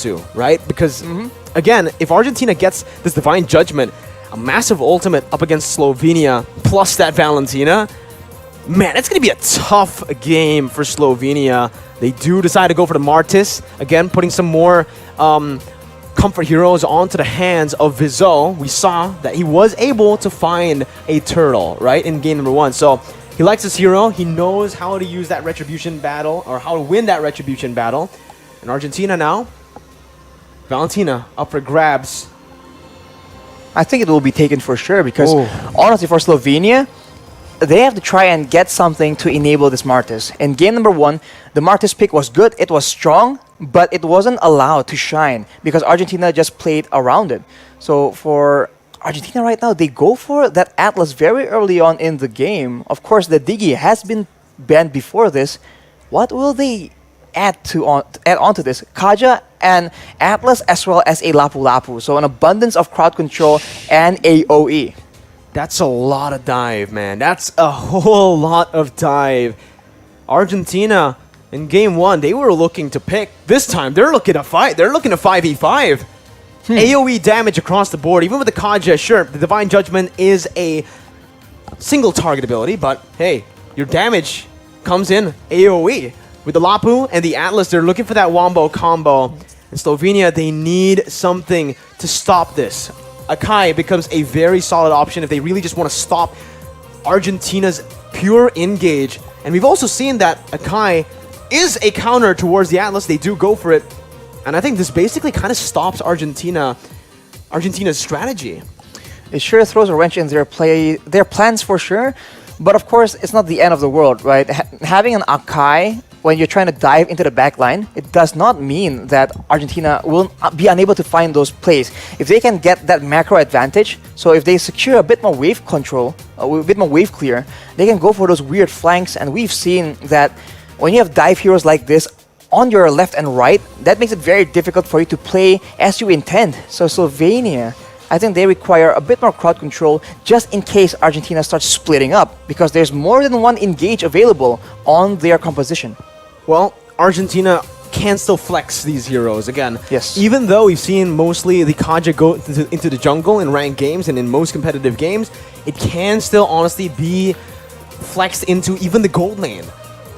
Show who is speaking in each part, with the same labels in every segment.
Speaker 1: Zetsu, right? Because, again, if Argentina gets this Divine Judgment, a massive ultimate up against Slovenia, plus that Valentina, man, it's going to be a tough game for Slovenia. They do decide to go for the Martis, again, putting some more comfort heroes onto the hands of Vizot. We saw that he was able to find a turtle, right, in game number 1. So he likes his hero. He knows how to use that Retribution battle, or how to win that Retribution battle. And Argentina now, Valentina up for grabs.
Speaker 2: I think it will be taken for sure because, honestly, for Slovenia, they have to try and get something to enable this Martis. In game number 1, the Martis pick was good, it was strong, but it wasn't allowed to shine because Argentina just played around it. So for Argentina right now, they go for that Atlas very early on in the game. Of course, the Digi has been banned before this. What will they add onto this? Kaja and Atlas as well as a Lapu Lapu. So an abundance of crowd control and AoE.
Speaker 1: That's a lot of dive, man. That's a whole lot of dive. Argentina, in game 1, they were looking to pick. This time, they're looking to fight. They're looking to 5v5. AoE damage across the board. Even with the Kaja, sure, the Divine Judgment is a single target ability, but hey, your damage comes in AoE. With the Lapu and the Atlas, they're looking for that Wombo combo. In Slovenia, they need something to stop this. Akai becomes a very solid option if they really just want to stop Argentina's pure engage. And we've also seen that Akai is a counter towards the Atlas. They do go for it. And I think this basically kind of stops Argentina's strategy.
Speaker 2: It sure throws a wrench in their plans for sure. But of course, it's not the end of the world, right? Having an Akai when you're trying to dive into the back line, it does not mean that Argentina will be unable to find those plays. If they can get that macro advantage, so if they secure a bit more wave control, a bit more wave clear, they can go for those weird flanks. And we've seen that when you have dive heroes like this on your left and right, that makes it very difficult for you to play as you intend. So Slovenia, I think they require a bit more crowd control just in case Argentina starts splitting up, because there's more than one engage available on their composition.
Speaker 1: Well, Argentina can still flex these heroes again.
Speaker 2: Yes.
Speaker 1: Even though we've seen mostly the Kaja go into the jungle in ranked games and in most competitive games, it can still honestly be flexed into even the gold lane.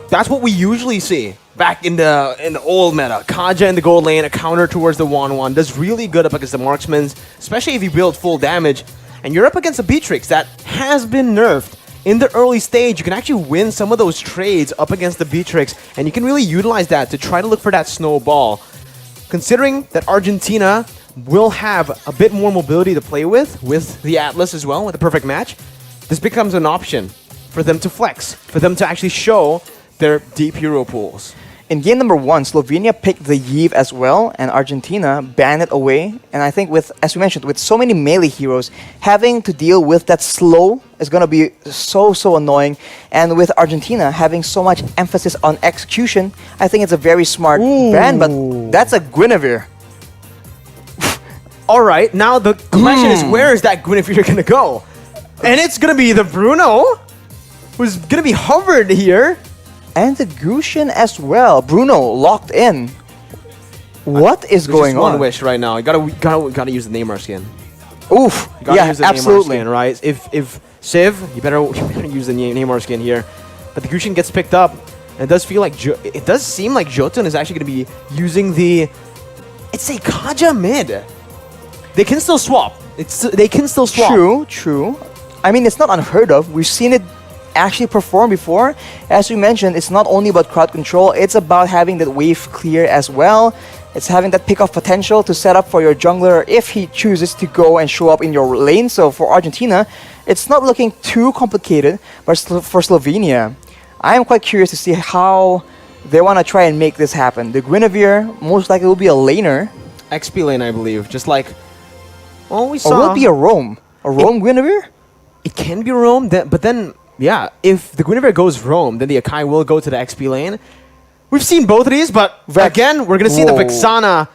Speaker 1: That's what we usually see back in the old meta. Kaja in the gold lane, a counter towards the 1-1, does really good up against the marksmen, especially if you build full damage. And you're up against a Beatrix that has been nerfed. In the early stage, you can actually win some of those trades up against the Beatrix, and you can really utilize that to try to look for that snowball. Considering that Argentina will have a bit more mobility to play with the Atlas as well, with the perfect match, this becomes an option for them to flex, for them to actually show their deep hero pools.
Speaker 2: In game number 1, Slovenia picked the Yves as well, and Argentina banned it away. And I think with, as we mentioned, with so many melee heroes, having to deal with that slow is going to be so annoying. And with Argentina having so much emphasis on execution, I think it's a very smart ban, but that's a Guinevere.
Speaker 1: All right, now the question is, where is that Guinevere going to go? And it's going to be the Bruno, who's going to be hovered here.
Speaker 2: And the Gusion as well. Bruno locked in. What is going on?
Speaker 1: One wish right now. You gotta use the Neymar skin.
Speaker 2: Oof.
Speaker 1: You gotta use the
Speaker 2: absolutely.
Speaker 1: Neymar skin, right? If Civ, you better use the Neymar skin here. But the Gusion gets picked up, and it does feel like it does seem like Jotun is actually gonna be using the. It's a Kaja mid. They can still swap. They can still swap.
Speaker 2: True. I mean, it's not unheard of. We've seen it actually perform before. As we mentioned, it's not only about crowd control, it's about having that wave clear as well. It's having that pick-off potential to set up for your jungler if he chooses to go and show up in your lane. So for Argentina, it's not looking too complicated, but for Slovenia, I am quite curious to see how they want to try and make this happen. The Guinevere most likely will be a laner.
Speaker 1: XP lane, I believe. Just like, well, we saw.
Speaker 2: Or will it be a roam? A roam Guinevere?
Speaker 1: It can be roam, but then, yeah, if the Guinevere goes roam, then the Akai will go to the XP lane. We've seen both of these, but again, we're going to see the Vexana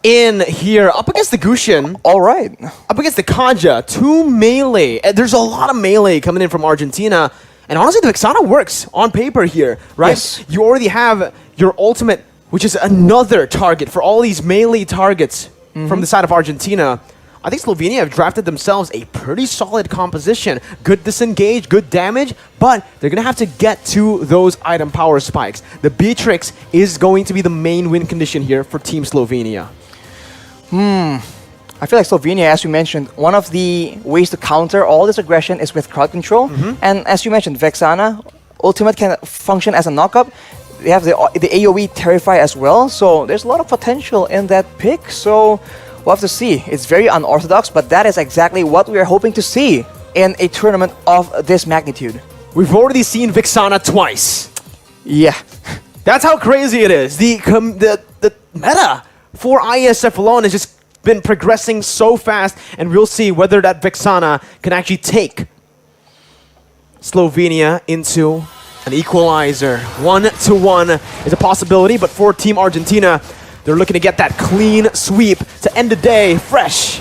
Speaker 1: in here up against the Gusion.
Speaker 2: All right.
Speaker 1: Up against the Kaja. 2 melee. There's a lot of melee coming in from Argentina. And honestly, the Vexana works on paper here, right?
Speaker 2: Yes.
Speaker 1: You already have your ultimate which is another target for all these melee targets from the side of Argentina. I think Slovenia have drafted themselves a pretty solid composition. Good disengage, good damage, but they're going to have to get to those item power spikes. The Beatrix is going to be the main win condition here for Team Slovenia.
Speaker 2: I feel like Slovenia, as you mentioned, one of the ways to counter all this aggression is with crowd control. And as you mentioned, Vexana, ultimate can function as a knockup. They have the AoE Terrify as well, so there's a lot of potential in that pick. So we'll have to see. It's very unorthodox, but that is exactly what we are hoping to see in a tournament of this magnitude.
Speaker 1: We've already seen Vexana twice.
Speaker 2: Yeah.
Speaker 1: That's how crazy it is. The meta for IESF alone has just been progressing so fast, and we'll see whether that Vexana can actually take Slovenia into an equalizer. 1-1 is a possibility, but for Team Argentina, they're looking to get that clean sweep to end the day fresh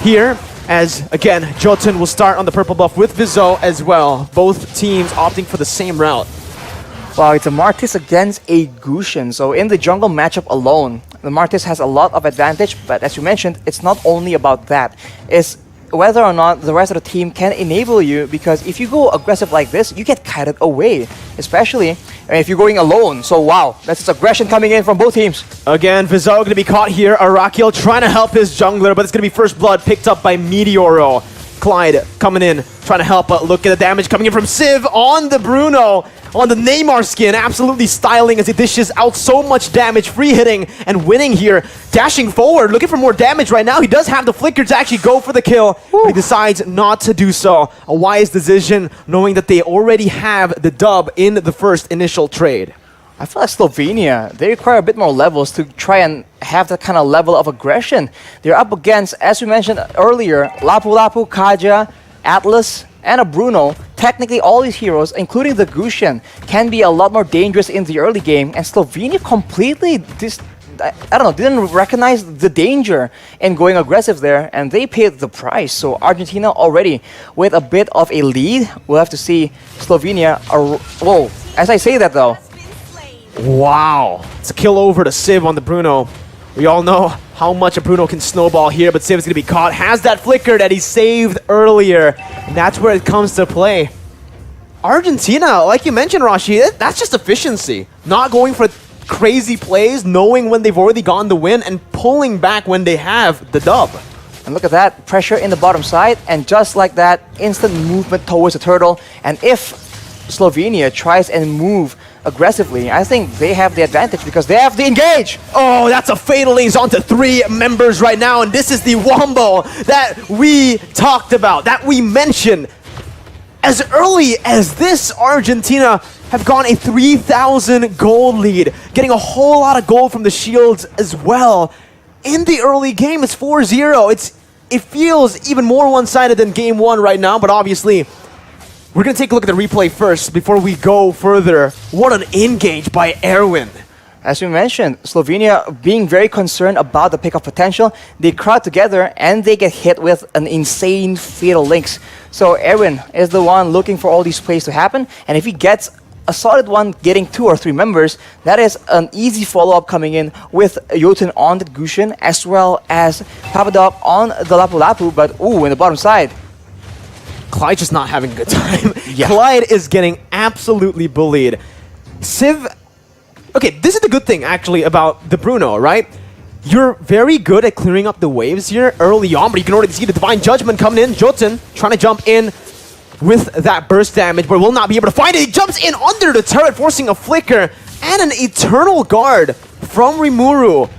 Speaker 1: here, as again, Jotun will start on the purple buff with Vizo as well. Both teams opting for the same route.
Speaker 2: Wow, it's a Martis against a Gushin. So in the jungle matchup alone, the Martis has a lot of advantage, but as you mentioned, it's not only about that. It's whether or not the rest of the team can enable you, because if you go aggressive like this, you get kited away, especially if you're going alone. So wow, that's just aggression coming in from both teams.
Speaker 1: Again, Vizo going to be caught here. Arakiel trying to help his jungler, but it's going to be first blood picked up by Meteoro. Clyde coming in, trying to help, but look at the damage coming in from Civ on the Bruno, on the Neymar skin, absolutely styling as he dishes out so much damage, free hitting and winning here, dashing forward, looking for more damage right now. He does have the flicker to actually go for the kill, but he decides not to do so. A wise decision, knowing that they already have the dub in the first initial trade.
Speaker 2: I feel like Slovenia, they require a bit more levels to try and have that kind of level of aggression. They're up against, as we mentioned earlier, Lapu Lapu, Kaja, Atlas, and a Bruno. Technically, all these heroes, including the Gushin, can be a lot more dangerous in the early game, and Slovenia completely didn't recognize the danger in going aggressive there, and they paid the price. So Argentina already with a bit of a lead. We'll have to see Slovenia. Whoa, as I say that though.
Speaker 1: Wow, it's a kill over to Civ on the Bruno. We all know how much a Bruno can snowball here, but Civ is going to be caught. Has that flicker that he saved earlier, and that's where it comes to play. Argentina, like you mentioned, Rashi, that's just efficiency. Not going for crazy plays, knowing when they've already gotten the win, and pulling back when they have the dub.
Speaker 2: And look at that, pressure in the bottom side, and just like that, instant movement towards the turtle. And if Slovenia tries and move aggressively, I think they have the advantage because they have the engage.
Speaker 1: Oh, that's a Fatal Links onto 3 members right now, and this is the wombo that we talked about, that we mentioned. As early as this, Argentina have gone a 3,000 gold lead, getting a whole lot of gold from the shields as well. In the early game, it's 4-0. It feels even more one-sided than game 1 right now, but obviously we're going to take a look at the replay first before we go further. What an engage by Erwin.
Speaker 2: As we mentioned, Slovenia being very concerned about the pick-off potential, they crowd together and they get hit with an insane Fatal Links. So Erwin is the one looking for all these plays to happen, and if he gets a solid one, getting 2 or 3 members, that is an easy follow-up coming in with Jotun on the Gushin, as well as Papadop on the Lapu Lapu, but ooh, in the bottom side.
Speaker 1: Clyde just not having a good time.
Speaker 2: Yeah.
Speaker 1: Clyde is getting absolutely bullied. Civ... Okay, this is the good thing, actually, about the Bruno, right? You're very good at clearing up the waves here early on, but you can already see the Divine Judgment coming in. Jotun trying to jump in with that burst damage, but will not be able to find it. He jumps in under the turret, forcing a flicker and an Eternal Guard from Rimuru.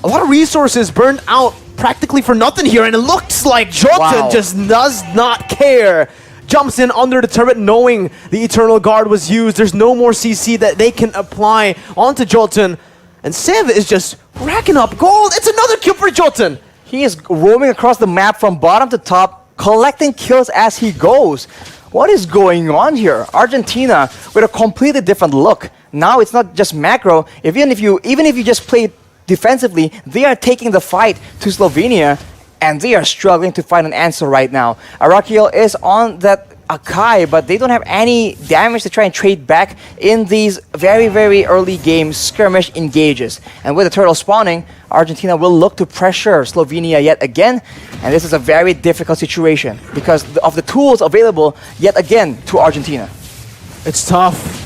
Speaker 1: A lot of resources burned out practically for nothing here, and it looks like Jotun just does not care. Jumps in under the turret knowing the Eternal Guard was used. There's no more CC that they can apply onto Jotun. And Civ is just racking up gold. It's another kill for Jotun.
Speaker 2: He is roaming across the map from bottom to top, collecting kills as he goes. What is going on here? Argentina with a completely different look. Now it's not just macro. Even if you just play defensively, they are taking the fight to Slovenia, and they are struggling to find an answer right now. Arakiel is on that Akai, but they don't have any damage to try and trade back in these very, very early game skirmish engages. And with the turtle spawning, Argentina will look to pressure Slovenia yet again. And this is a very difficult situation because of the tools available yet again to Argentina.
Speaker 1: It's tough.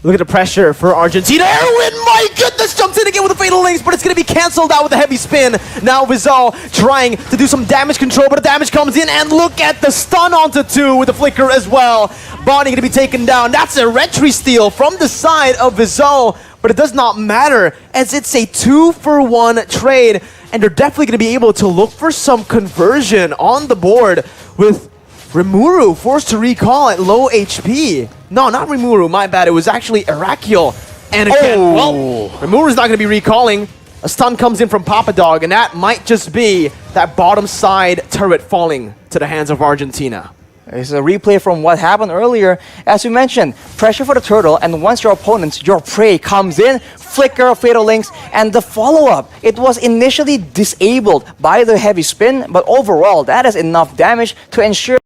Speaker 1: Look at the pressure for Argentina. Erwin, my goodness, jumps in again with the fatal links, but it's going to be cancelled out with a heavy spin. Now Vizal trying to do some damage control, but the damage comes in, and look at the stun onto 2 with the flicker as well. Bonnie going to be taken down. That's a retry steal from the side of Vizal, but it does not matter as it's a 2-for-1 trade, and they're definitely going to be able to look for some conversion on the board with Rimuru forced to recall at low HP. No, not Rimuru, my bad. It was actually Arakiel. And again, well, Rimuru's not going to be recalling. A stun comes in from TOdak, and that might just be that bottom side turret falling to the hands of Argentina.
Speaker 2: This is a replay from what happened earlier. As we mentioned, pressure for the turtle, and once your opponents, your prey comes in, flicker of fatal links, and the follow-up. It was initially disabled by the heavy spin, but overall, that is enough damage to ensure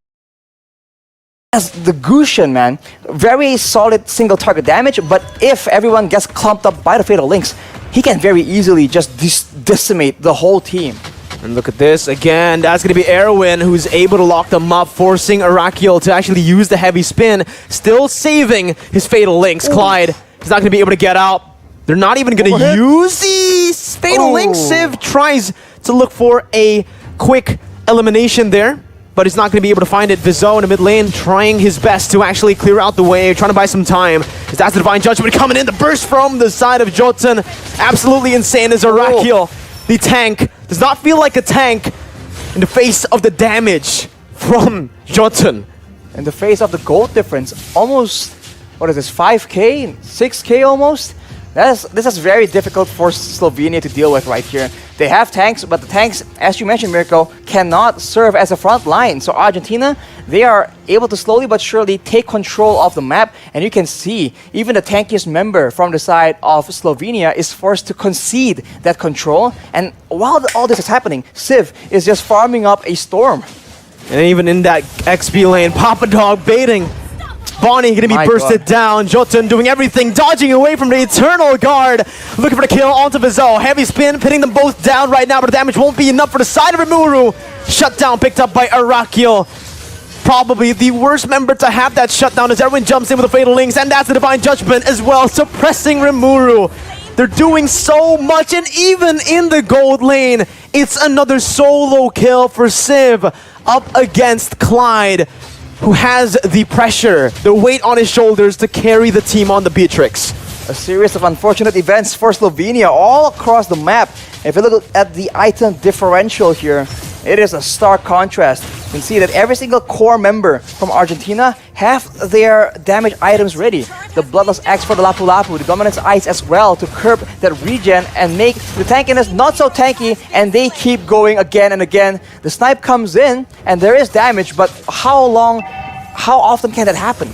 Speaker 2: as the Gushan, man, very solid single target damage, but if everyone gets clumped up by the fatal links, he can very easily just decimate the whole team.
Speaker 1: And look at this again. That's going to be Erwin who's able to lock them up, forcing Arakiel to actually use the heavy spin, still saving his fatal links. Clyde is not going to be able to get out. They're not even going to use these fatal links. Civ tries to look for a quick elimination there, but he's not going to be able to find it. Vizal in the mid lane trying his best to actually clear out the way, trying to buy some time. That's the Divine Judgment coming in. The burst from the side of Jotun. Absolutely insane as Arakiel. The tank does not feel like a tank in the face of the damage from Jotun.
Speaker 2: In the face of the gold difference, almost, what is this, 5k, 6k almost? This is very difficult for Slovenia to deal with right here. They have tanks, but the tanks, as you mentioned, Mirko, cannot serve as a front line. So Argentina, they are able to slowly but surely take control of the map. And you can see, even the tankiest member from the side of Slovenia is forced to concede that control. And while all this is happening, Civ is just farming up a storm.
Speaker 1: And even in that XP lane, TOdak baiting. Bonnie going to be bursted down. Jotun doing everything, dodging away from the Eternal Guard. Looking for the kill onto Vizal. Heavy spin, pinning them both down right now, but the damage won't be enough for the side of Rimuru. Shutdown picked up by Arakiel. Probably the worst member to have that shutdown as everyone jumps in with the Fatal Links, and that's the Divine Judgment as well, suppressing Rimuru. They're doing so much, and even in the gold lane, it's another solo kill for Civ up against Clyde, who has the pressure, the weight on his shoulders to carry the team on the Beatrix.
Speaker 2: A series of unfortunate events for Slovenia all across the map. If you look at the item differential here, it is a stark contrast. You can see that every single core member from Argentina have their damage items ready. The Bloodless Axe for the Lapu Lapu, the Dominance Ice as well to curb that regen and make the tankiness not so tanky, and they keep going again and again. The snipe comes in and there is damage, but how often can that happen?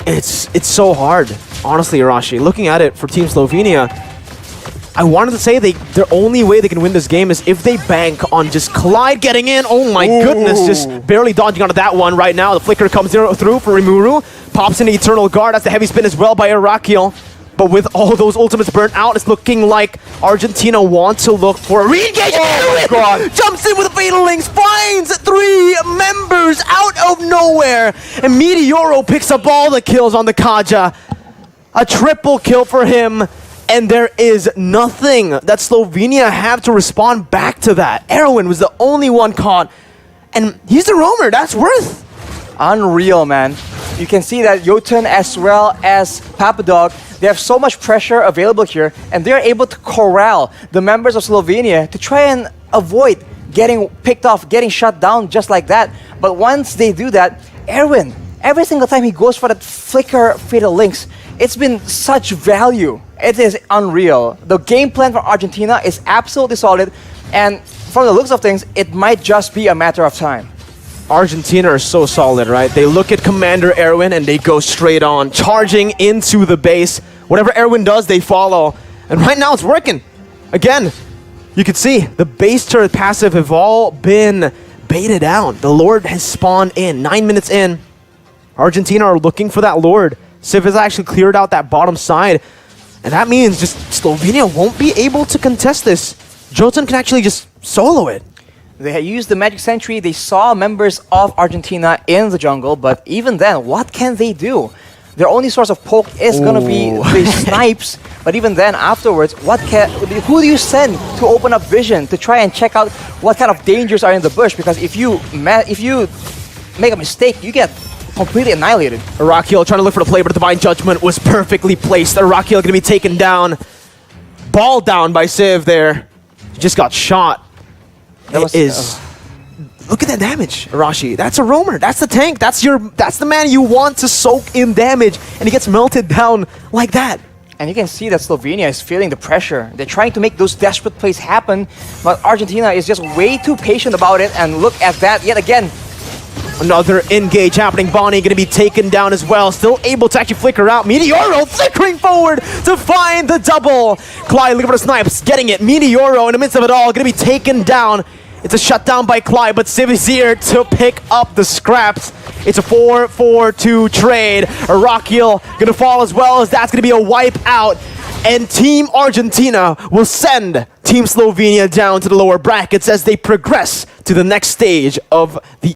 Speaker 1: It's so hard, honestly, Arashi. Looking at it for Team Slovenia, I wanted to say their only way they can win this game is if they bank on just Clyde getting in. Oh my goodness, just barely dodging onto that one right now. The flicker comes through for Rimuru, pops in the Eternal Guard. That's the heavy spin as well by Arakiel. But with all those ultimates burnt out, it's looking like Argentina want to look for a re-engage. Oh God. Jumps in with the Fatal Links, finds 3 members out of nowhere. And Meteoro picks up all the kills on the Kaja. A triple kill for him. And there is nothing that Slovenia have to respond back to that. Erwin was the only one caught. And he's the roamer, that's worth.
Speaker 2: Unreal, man. You can see that Jotun as well as TOdak, they have so much pressure available here, and they're able to corral the members of Slovenia to try and avoid getting picked off, getting shut down just like that. But once they do that, Erwin, every single time he goes for that flicker Fatal Links, it's been such value. It is unreal. The game plan for Argentina is absolutely solid, and from the looks of things, it might just be a matter of time.
Speaker 1: Argentina are so solid, right? They look at Commander Erwin and they go straight on, charging into the base. Whatever Erwin does, they follow. And right now it's working. Again, you can see the base turret passive have all been baited out. The Lord has spawned in. 9 minutes in. Argentina are looking for that Lord. Civ has actually cleared out that bottom side. And that means just Slovenia won't be able to contest this. Jotun can actually just solo it.
Speaker 2: They had used the Magic Sentry. They saw members of Argentina in the jungle, but even then, what can they do? Their only source of poke is going to be the snipes. But even then, afterwards, who do you send to open up vision to try and check out what kind of dangers are in the bush? Because if you make a mistake, you get completely annihilated.
Speaker 1: Arakiel trying to look for the play, but the Divine Judgment was perfectly placed. Arakiel going to be taken down. Ball down by Civ there. He just got shot. Look at that damage, Arashi. That's a roamer. That's the tank. That's the man you want to soak in damage, and he gets melted down like that.
Speaker 2: And you can see that Slovenia is feeling the pressure. They're trying to make those desperate plays happen, but Argentina is just way too patient about it. And look at that yet again.
Speaker 1: Another engage happening. Bonnie going to be taken down as well. Still able to actually flicker out. Meteoro flickering forward to find the double. Clyde looking for the snipes. Getting it. Meteoro in the midst of it all. Going to be taken down. It's a shutdown by Clyde, but Civ is here to pick up the scraps. It's a 4-4-2 trade. Arakiel going to fall as well, as that's going to be a wipe out. And Team Argentina will send Team Slovenia down to the lower brackets as they progress to the next stage of the